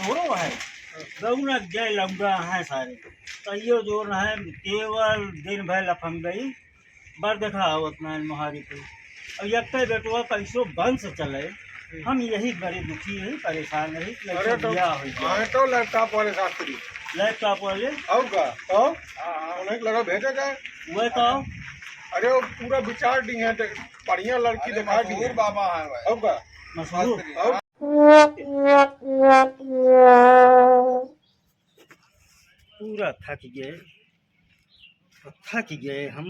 थोड़ो है। गौना जय लौंडा है सारे कहियो जो न है केवल दिन भर लफंगई बर देखा आवत ना मोहारी पे और यक्के बेटुआ कैसो बंश चले। हम यही बड़े दुखी रही परेशान रही कि अरे तो बियाह हो जाए। तो लैपटॉप वाले शास्त्री लैपटॉप वाले और का तो उन्हें लगा भेजा जाए। वह कहो अरे वो पूरा विचार दी है बढ़िया लड़की दिखा दी बाबा है और का मशहूर और पूरा थक गए हम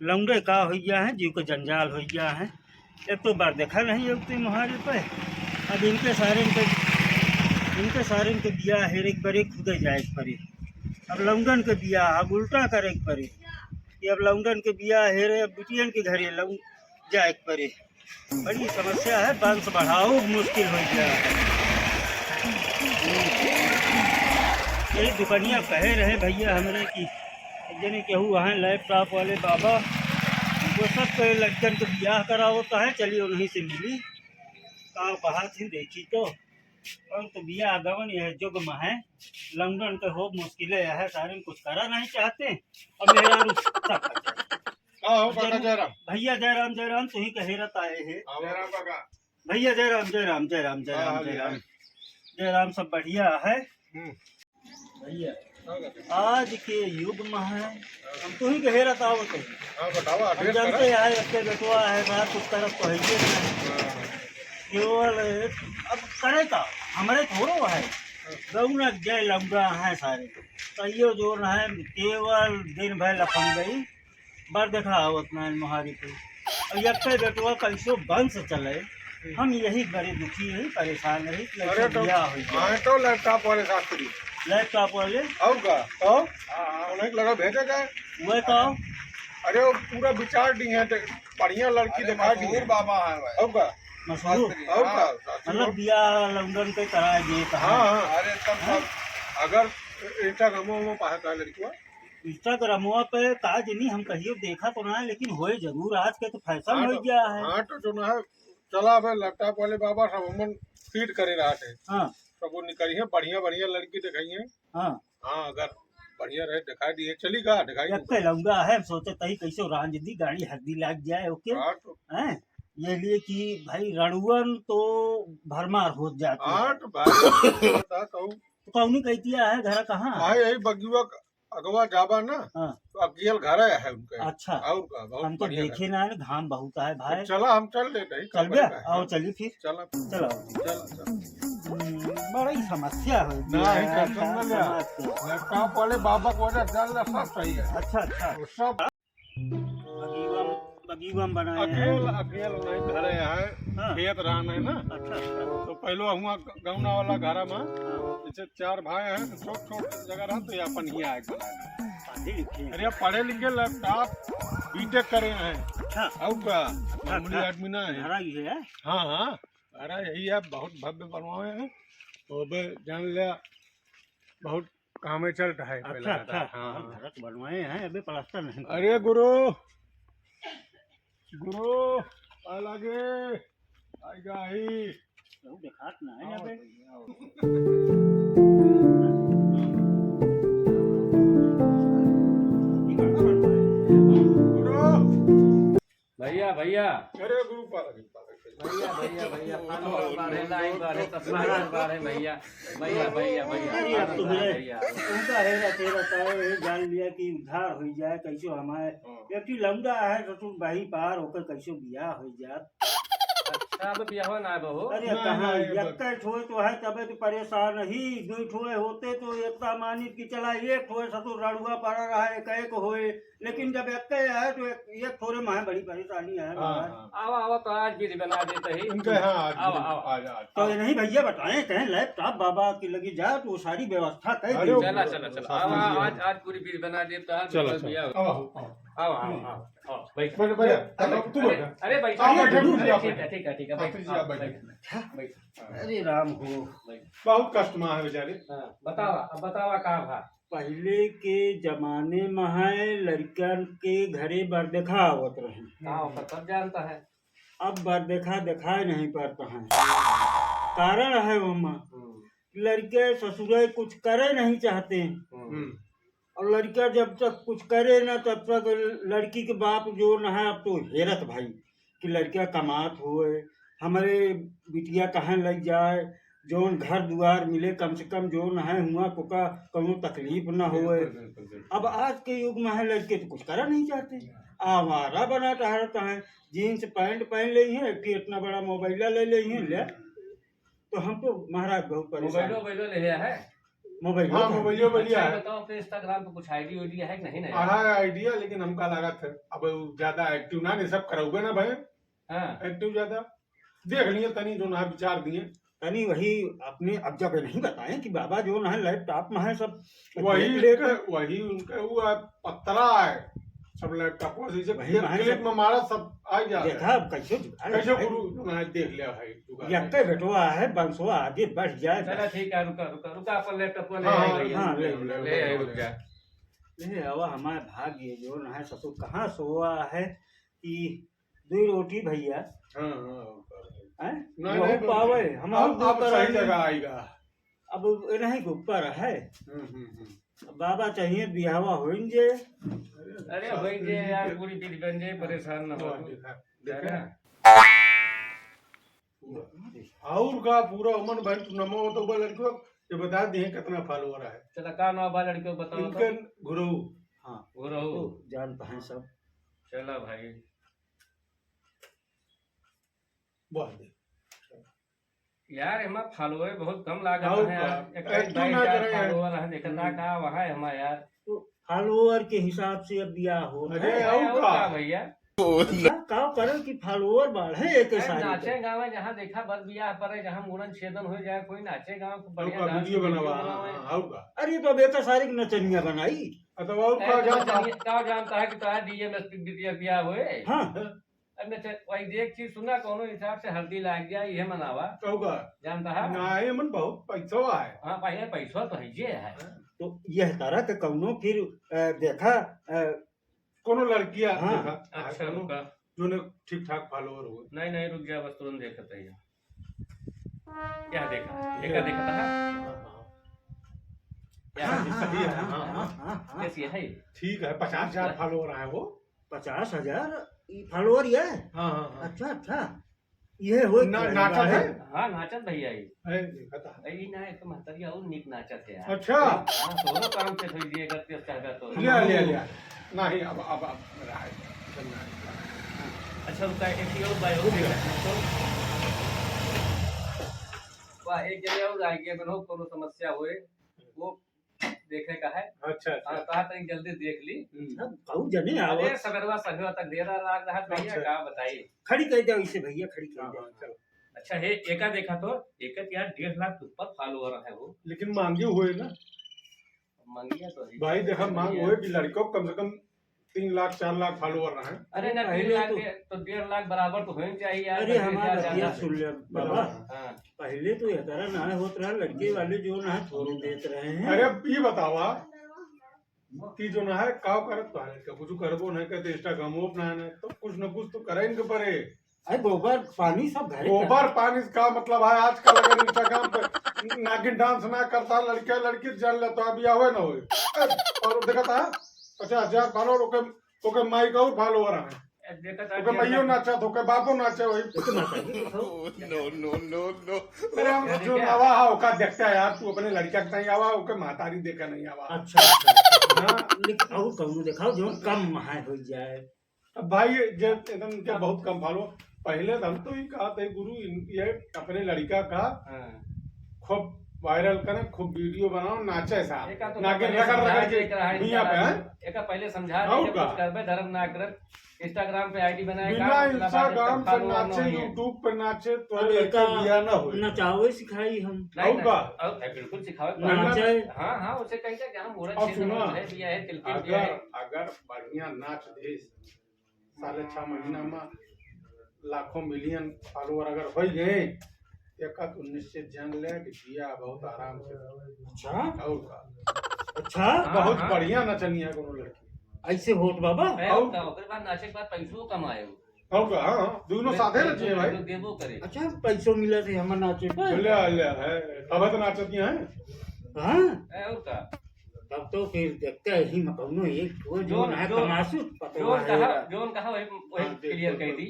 लौंडे का हो गया है जीव को जंजाल हो गया है। एक तो बार देखा नहीं उगती मुहारे पे अब इनके सारे के दिया हेर एक बार खुदे जाए परे। अब लौंडन के दिया अब उल्टा करे परे कि अब लौंडन के बिया हेरे अब बिटियन के घरे जाए परे। बड़ी समस्या है वंश बढ़ाओ मुश्किल हो गया है। यही दुकानिया कहे रहे भैया हमारे की जने केहू वहाँ लैपटॉप वाले बाबा वो सब के लड़कन के ब्याह करा होता है। चलिए उन्हीं से मिली कहाँ बाहर थी देखी तो और तो बिया गवन यह जुग में है लंदन के हो मुश्किलें है सारे कुछ करा नहीं चाहते। और मेरा भैया जयराम तुही कहेरत आए है भैया जयराम सब बढ़िया है भैया। आज के युग में है हम तो ही कहेरत आवत है हम जानते हैं अपने बेटुआ है सारा कुछ तरफ तो है केवल अब करे का हमारे थोड़ो है। गौना जय लौंडा है सारे कहियो जो न है केवल दिन भर लफंगई बर देखा आवत ना मोहारी पे और यक्के बेटुआ कैसो वंश चले। हम यही बड़े दुखी रही परेशान रही कि बियाह हो जाए। तो लैपटॉप वाले शास्त्री लैपटॉप वाले और का तो उन्हें लगा भेजा जाए। वह कहो अरे वो पूरा विचार दी है बढ़िया लड़की दिखा दी बाबा है और का मशहूर और का मतलब बियाह लंदन के कराए दिए कहा। अरे तब अगर इंस्टाग्रामो पाया था लड़की इंस्टाग्रामवा पे काज नहीं हम कहियो देखा तो ना लेकिन होए जरूर आज के तो फैशन हो गया है। हाँ तो जो ना चला भाई लैपटॉप वाले बाबा सब हमन फीड करे रहा थे। हाँ सब वो निकली है बढ़िया लड़की दिखाई है। हाँ हाँ अगर बढ़िया रहे दिखा दिए चली गा दिखाई यक्के लौंडा है सोचे तही कैसे रांझ दी गाड़ी हड्डी लग जाए ओके तो हैं ये लिए कि भाई रणुअन तो भरमार हो जाती है। हाँ तो भाई बता कहूँ तो कौनी कहती है घर कहाँ भाई यही बगिया अगवा जाबा ना हाँ तो अकेल घर है उनके अच्छा और का बहुत हम तो बढ़िया देखे ना है, घाम बहुत है भाई। तो चला हम चल देते हैं चल गया आओ चलिए फिर चला चलो बड़ी समस्या हो लैपटॉप वाले बाबा को सब सही है। अच्छा वो सब बगीवम बनाए हैं। अकेल नहीं घर है खेत रान है ना। अच्छा तो पहले हुआ गौना वाला घर में जैसे 4 भाई हैं तो छोट जगह रहा तो अपन ही आए अरे पढ़े लिखे लैपटॉप बीटेक करे हैं। अच्छा और का मामूली आदमी ना है। हाँ अरे यही है बहुत भव्य बनवाए हैं तो जान लिया बहुत काम चल रहा है। अच्छा हाँ बनवाए हैं अभी प्लास्टर नहीं। अरे गुरु लगे आएगा ही देखात ना है अबे भैया अरे गुरु भैया जान लिया कि उधार हो जाए कैसो हमारे क्योंकि लौंडा है ससुर भाई पार होकर कैसो बियाह हो जाए। अब बियाह ना बहू अरे कहाँ यक्के ठोए तो है तबे तो परेशान ही दो ठोए होते तो एकता मानी की चला एक ठोए ससुर राड़ुआ पड़ा रहा एक होए लेकिन जब यक्के है तो एक थोड़े में बड़ी परेशानी है। आओ तो आज भी बना देते ही तो ये नहीं भैया बताएं कहें लैपटॉप बाबा की लगी जाए तो सारी व्यवस्था कर दी। चला आज पूरी बीज बना देता है। अरे भाई ठीक है अरे राम हो बहुत कष्ट में है बेचारे। बतावा कहाँ भा पहले के जमाने में है लड़कन के घरे बर देखा आवत रहे सब जानता है। अब बर देखा दिखाई नहीं पड़ता है कारण है वहाँ लड़के ससुरे कुछ करे नहीं चाहते हैं, हम्म, और लड़का जब तक कुछ करे ना तब तक लड़की के बाप जो न है अब तो हेरत भाई कि लड़का कमात हुए, हमारे बिटिया कहाँ लग जाए, जोन घर दुआर मिले कम से कम जो न है हुआ कोका कोनो तकलीफ न होए। बिल्कुल, बिल्कुल। अब आज के युग में है लड़के तो कुछ करा नहीं चाहते, आवारा बना टहलता है, जीन्स पैंट पहन ले हैं कि इतना बड़ा मोबाइल ले ले हैं ले। तो हम तो महाराज बहुत परेशान मोबाइलो ले लिया है। मोबाइल हाँ मोबाइल बढ़िया अच्छा है। बताओ फिर इंस्टाग्राम पे कुछ आईडी वाईडिया है कि नहीं नहीं? आहा आइडिया, लेकिन हमका लगा था अब ज्यादा एक्टिव ना नहीं सब करोगे ना भाई, हाँ एक्टिव ज्यादा देख लिए तनी जो ना विचार दिए तनी वही अपने अब जब नहीं बताएं कि बाबा जो ना है लैपटॉप में है सब वही देख ले। वही उनका वो है, पतला है सब लैपटॉप पर जैसे वही वहाँ क्लिक सब- में मारा सब आ जाता है। देखा अब कैसे कैसे गुरु जो ना देख लिया भाई जुगाड़। यक्के बेटवा है बंसवा आगे बढ़ जाए। चलो ठीक है, रुका रुका रुका अपन लैपटॉप ले हाँ, आई भैया। हाँ, ले आई, रुक जा। नहीं अब हमारे भाग्य जो ना है ससुर कहाँ सोआ है कि 2 रोटी भैया हाँ हाँ हैं नहीं, वही नहीं, पावे हम अब सही जगह आएगा। अब नहीं के ऊपर है। हम्म। बाबा चाहिए बिहावा होइंगे। अरे भाई जे यार पूरी चीज बन जाए, परेशान ना हो। देखा और का पूरा उमन भाई तू नमो तो बोल लड़को ये बता दिए कितना फॉलोअर है चला का नाम बा लड़के बताओ इनके तो। गुरु। हाँ वो रहो। तो जानता है सब। चला भाई बहुत दे। यार हमारा फॉलोअर बहुत कम लागत और है यार। का? 22,000 रहे हैं। फॉलोअर है, देखता का वहाँ है हमारा यार। तो फॉलोअर के हिसाब से अब बियाह हो अरे है। और और का? का भैया? का करें कि फॉलोअर बढ़े एक अरे सारी नाचे गावे जहाँ देखा बस बियाह पर जहाँ मुड़न छेदन हो जाए, कोई नाचे गाँव और बढ़िया का डांस वीडियो बनावा बनावे। और का अरे तो बेटा सारी नचनिया बनाई। अथवा और का जानता क्या जानता है कि तो डीएमएस बियाह हुए। हाँ अब मैं वही देख चीज सुना कोनो हिसाब से हल्दी लाग गया ये मनावा होगा जानता है। ना ये मन बहुत पैसा है। हाँ भाई पैसा तो है ये है। तो यह तरह के कौनो फिर देखा कोनो लड़कियां हाँ। देखा अच्छा कोनो रुका, जो ने ठीक ठाक फॉलोअर हो। नहीं नहीं रुक जा, बस तुरंत देखता है। क्या देखा देखा देखा था क्या हाँ, है? हाँ, सही है, हाँ, हाँ कैसी है? ठीक है 50,000 फॉलोअर है वो। 50,000 फॉलोअर ये। हाँ हाँ अच्छा अच्छा ये हो नाटक है। हाँ नाचत भैया ये। है, देखा था। अरे ना एक महतरिया और निक नाचत है यार। अच्छा हाँ दोनों काम से थोड़ी दिए करते चाहता तो। लिया नहीं अब रहा है, करना है। अच्छा रुका एक और बाय हो गया। वाह एक जगह और आ गया बनो कोनो समस्या हुए वो देखे का है। अच्छा हाँ अच्छा कहा तक जल्दी देख ली। बहुत जने अरे आवत सवेरवा सवेरवा तक देर रात रहा भैया अच्छा। का बताइए। खड़ी कर दो इसे भैया खड़ी कर हाँ, दो। हाँ, चलो। अच्छा है एका देखा तो एका यार 1.5 लाख के ऊपर फॉलोअर है वो। लेकिन मांगे हुए ना मंगिया तो है। भाई देखा मांग हुए कि लड़कों को कम से कम 3 लाख 4 लाख फॉलोअर रहे। अरे ना 3 पहले लाख तो- तो 1.5 लाख बराबर तो होनी चाहिए यार। अरे हमारा ज्यादा- बतिया सुन ले बाबा। हाँ पहले तो यह तरह ना होत रहा, लड़के वाले जो ना है थोड़ी देते रहे हैं। अरे ये बतावा कि जो ना है काव करत तो है कुछ करबो नहीं कहते इंस्टाग्राम अपना तो कुछ न कुछ तो करे इनके परे। अरे गोबर पानी सब घरे गोबर पानी का मतलब है आजकल अगर इंस्टाग्राम पे नागिन डांस ना करता लड़के लड़की जल लेता अभी आवे ना होए। और देखा था 50,000 फॉलोअर ओके माई का और फॉलोअर है देखा ओके मैयो नाचा तो ओके बापो नाचे वही। अरे हम जो नवा है ओका देखता है यार तू अपने लड़का के नहीं आवा ओके महतारी देखा नहीं आवा। अच्छा अच्छा हाँ लेकिन और कौनो दिखाओ जो कम है हो जाए। अब भाई जब एकदम क्या बहुत कम फॉलो पहले तो हम तो ही कहा थे गुरु ये अपने लड़का का हाँ। खूब वायरल करें खूब वीडियो बनाओ नाचे साहब एका तो नागिन पहले रगड़ समझा रगड़ के देख रहा है मियां पे हैं। एका पहले समझा और दे का? कुछ करबे धर्म ना कर इंस्टाग्राम पे आईडी बनाए बिना इंस्टाग्राम पे नाचे यूट्यूब पे नाचे तो अरे लड़का का बिया ना हो। नचावे सिखाई हम। और का? बिल्कुल सिखाओ। नाचे हाँ हाँ उसे कहीं कि हम मुहूर्त और छेदन सुना, है दिया है तिलकिन दिया अगर है। अगर बढ़िया नाच दे 6.5 महीना में लाखों मिलियन फॉलोअर अगर हो गए एका तो निश्चित जान ले कि बिया बहुत आराम से। अच्छा और का अच्छा बहुत हाँ। बढ़िया नचनिया कोनो लड़की। ऐसे होत बाबा। और का ओकर बाद नाचे के बाद पैसो कमाए हाँ का हाँ दोनों साथे रची है भाई देबो करे अच्छा पैसों मिले थे हम नाचे पर ले है अब तो नाचती हैं हाँ ए और का तब तो फिर देखते हैं ही मकौनो एक ठो जो है जो- तमाशू जोन कहा वही हाँ, क्लियर कर दी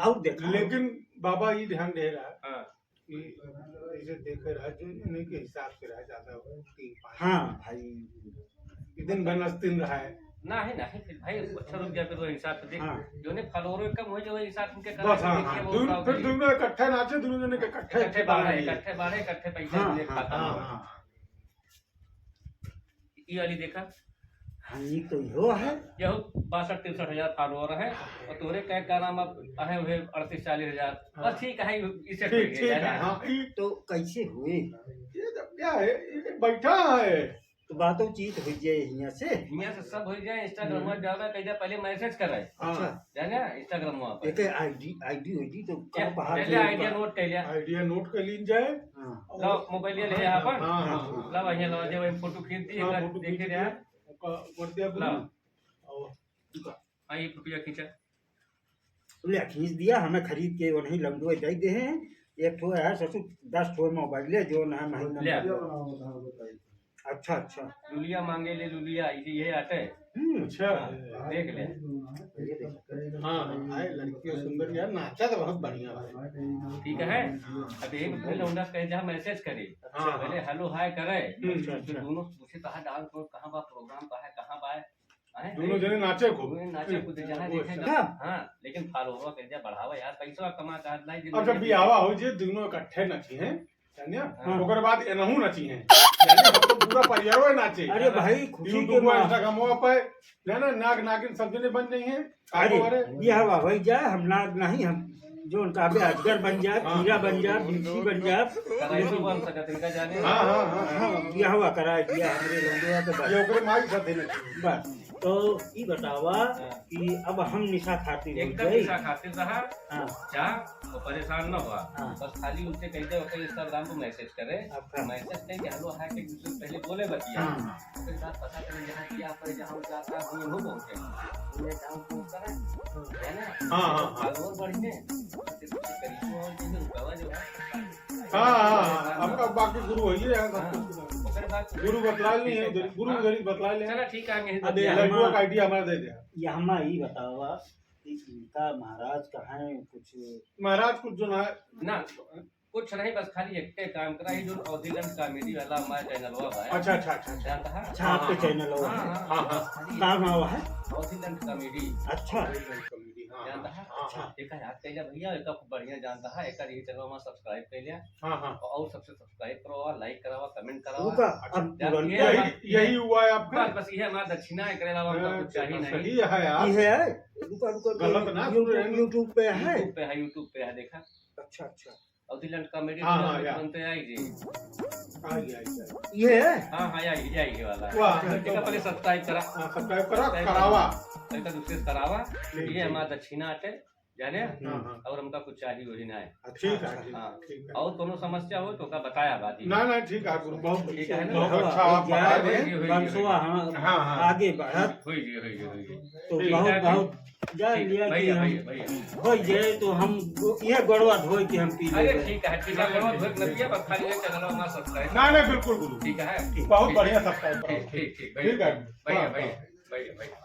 और देखा लेकिन बाबा ये ध्यान दे रहा है हाँ कि ऐसे देख रहा है जो नहीं के हिसाब से रहा ज्यादा हो 3-5 हाँ भाई दिन भर नस्तिन रहा है ना है फिर भाई अच्छा रुक गया फिर वो हिसाब से देख हाँ। जो ने फॉलोअर कम हो जो हिसाब उनके बस हाँ हाँ फिर दोनों इकट्ठे नाचे दोनों जने के इकट्ठे बारह इकट्ठे पैसे हाँ, मिले खाता हाँ में। हाँ ये वाली देखा हाँ ये तो यो है यह 62-63 हजार फॉलोअर है और तोरे कह का नाम अब है हुए 38-40 हजार बस ठीक है इसे ठीक ठीक है हाँ ये तो कैसे हुए तो क्या है ये बैठा है तो बातों चीत हो जाए यहाँ से यहाँ से सब हो जाए इंस्टाग्राम में ज्यादा कहीं पहले मैसेज करे हाँ जाने इंस्टाग्राम पर एक आईडी तो कब बाहर पहले आइडिया नोट कर लिया आइडिया नोट कर लीन जाए हाँ लो मोबाइल ले यहाँ पर हाँ हाँ लो यहाँ लो जो फोटो खींच दी हाँ, एक फोटो देखे खींच रहा कर दिया ला और आई रुपया खींचा बोले खींच दिया हमें खरीद के वही लंगड़ो दे दे हैं एक ठो है ससुर 10 ठो मोबाइल ले जो ना महीना ले अच्छा अच्छा लुलिया मांगे ले लुलिया ये आटे अच्छा देख ले हाँ आए लड़कियों सुंदर यार नाचा तो बहुत बढ़िया है ठीक है अब एक पहले उनका कहे जहाँ मैसेज करे हाँ, पहले हेलो हाय करे अच्छा, फिर दोनों पूछे कहाँ डांस कहाँ बा प्रोग्राम कहाँ बा है दोनों जने नाचे खूब दोनों नाचे कूदे जहाँ वो देखे अच्छा। हाँ लेकिन फॉलोवर कर दिया बढ़ावा यार पैसा कमा का नहीं अब जब बियावा हो जे दोनों इकट्ठे नची हैं जानिया हाँ। ओकर बाद एनहू नची हैं जानिया हम तो पूरा परिवार नाचे अरे भाई खुशी के यूट्यूब माँ इंस्टाग्राम पे ना नाग नागिन सब जने बन रही हैं अरे ये हवा भाई जाए हम ना नहीं हम जो उनका अजगर बन जाए कीड़ा बन जाए बिच्छी बन जाए कराइसो बन सकत इनका जाने हाँ हाँ हाँ हाँ ये हवा करा दिया हमरे लंगड़वा के बस ये ओकरे माई साथे नची बस तो ये बतावा कि अब हम निशा खाते हो एकदम गई निशा खातिर रहा हाँ जा तो परेशान न हुआ हाँ। बस खाली उनसे कहते वक्त इंस्टाग्राम पे मैसेज करे आपका मैसेज करें कि हेलो हाय के दूसरे से पहले बोले बतिया हाँ। फिर बात पता करें जहाँ किया पर जहाँ जाता है वो पहुंचे उन्हें डाउन फोन करें है ना हाँ, हाँ, हाँ। फॉलोअर बढ़े करीब और चीजें रुकावा जो है हाँ अब बाकी गुरु होइए यहाँ हाँ, सब कुछ ओकर बाद गुरु बतला नहीं है गुरु जरी बतला ले चलो ठीक है आगे अबे लड़कियों का आइडिया हमारा दे दिया ये हमा ये बतावा कि इनका महाराज कहाँ है कुछ महाराज कुछ जो ना ना कुछ नहीं बस खाली एक काम करा ही जो ऑडिलेंट कॉमेडी वाला हमारा चैनल हुआ है अच्छा अच्छा अच्छा अच्छा जानता है अच्छा आपके चैनल हो हाँ हाँ, हाँ हाँ। नाम हुआ है ऑडिलेंट कॉमेडी अच्छा जानता है हाँ एक याद कर लिया भैया एक बढ़िया जानता है एक यही चैनल में सब्सक्राइब कर लिया हाँ हाँ और सबसे सब्सक्राइब करवा लाइक करवा कमेंट वो करवा का अब यार, तुरंत ये- ही यही हुआ है आपका बस बस ये हमारा दक्षिणा है करे अलावा हमको कुछ चाहिए नहीं सही है यार है रुका रुका गलत ना यूट्यूब पे है यूट्यूब पे है देखा अच्छा अच्छा ऑडिलेंट कॉमेडी हाँ, हाँ, यार। बनते आई जी आ गया ये है हाँ हाँ यही वाला वाह। एक पहले सब्सक्राइब करा सब्सक्राइब करा करावा एक दूसरे से करावा ठीक, ये हमारा दक्षिणा है जाने हाँ हाँ और हमका कुछ चाहिए वही ना है ठीक है ठीक हाँ। है ठीक है और कोनो समस्या हो तो का बताया बाजी ना ना ठीक है गुरु बहुत ठीक है ना? बहुत अच्छा आप बता रहे हैं बंसुआ हाँ हाँ, हाँ। आगे बढ़त होई जी तो ठीक बहुत है, बहुत जान ठीक, लिया कि भैया हम भैया हो जाए तो हम ये गड़वा धोए के हम पी अरे लेंगे ठीक है करो धोक न पिया बस खाली चैनल में सब्सक्राइब ना ना बिल्कुल गुरु ठीक है बहुत बढ़िया सब्सक्राइब करा ठीक ठीक है भैया भैया भैया भैया